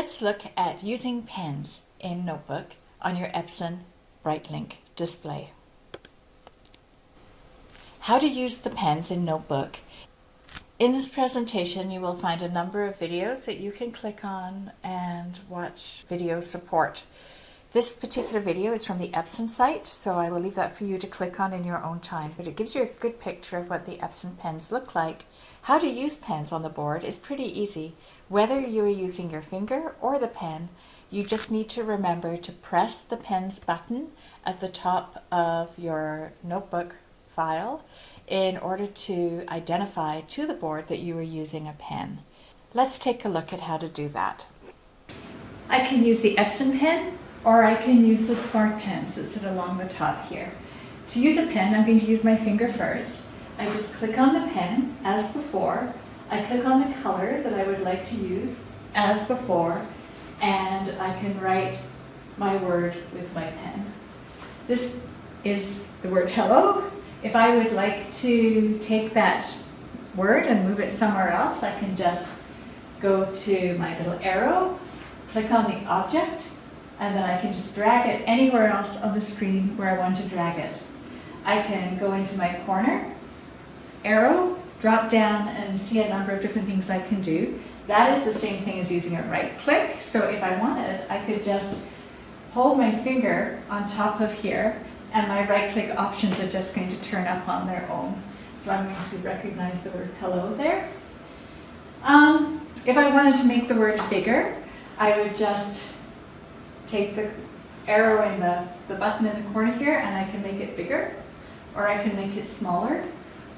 Let's look at using pens in Notebook on your EPSON BrightLink display. How to use the pens in Notebook. In this presentation, you will find a number of videos that you can click on and watch video support. This particular video is from the EPSON site, so I will leave that for you to click on in your own time, but it gives you a good picture of what the EPSON pens look like. How to use pens on the board is pretty easy. Whether you are using your finger or the pen, you just need to remember to press the pen's button at the top of your notebook file in order to identify to the board that you are using a pen. Let's take a look at how to do that. I can use the EPSON pen, or I can use the Smart pens that sit along the top here. To use a pen, I'm going to use my finger first. I just click on the pen, as before. I click on the color that I would like to use, as before, and I can write my word with my pen. This is the word hello. If I would like to take that word and move it somewhere else, I can just go to my little arrow, click on the object, and then I can just drag it anywhere else on the screen where I want to drag it. I can go into my corner, arrow, drop down, and see a number of different things I can do. That is the same thing as using a right click. So if I wanted, I could just hold my finger on top of here, and my right click options are just going to turn up on their own. So I'm going to recognize the word hello there. If I wanted to make the word bigger, I would just take the arrow in the button in the corner here, and I can make it bigger, or I can make it smaller,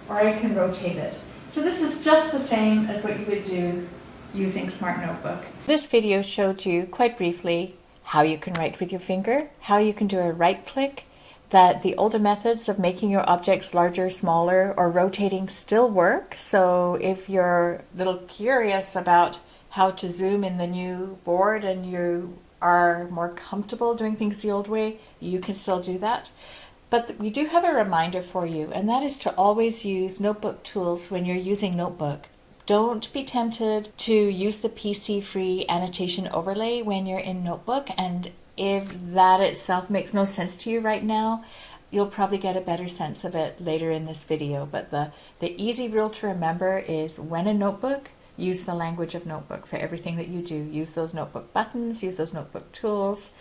or I can rotate it. So this is just the same as what you would do using Smart Notebook. This video showed you quite briefly how you can write with your finger, how you can do a right click, that the older methods of making your objects larger, smaller, or rotating still work. So if you're a little curious about how to zoom in the new board and you are more comfortable doing things the old way, you can still do that. But we do have a reminder for you, and that is to always use notebook tools when you're using Notebook. Don't be tempted to use the PC-free annotation overlay when you're in Notebook, and if that itself makes no sense to you right now, you'll probably get a better sense of it later in this video. But the easy rule to remember is when in Notebook, use the language of Notebook for everything that you do. Use those Notebook buttons, use those Notebook tools,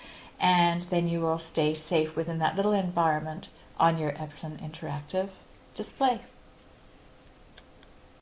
and then you will stay safe within that little environment on your EPSON interactive display.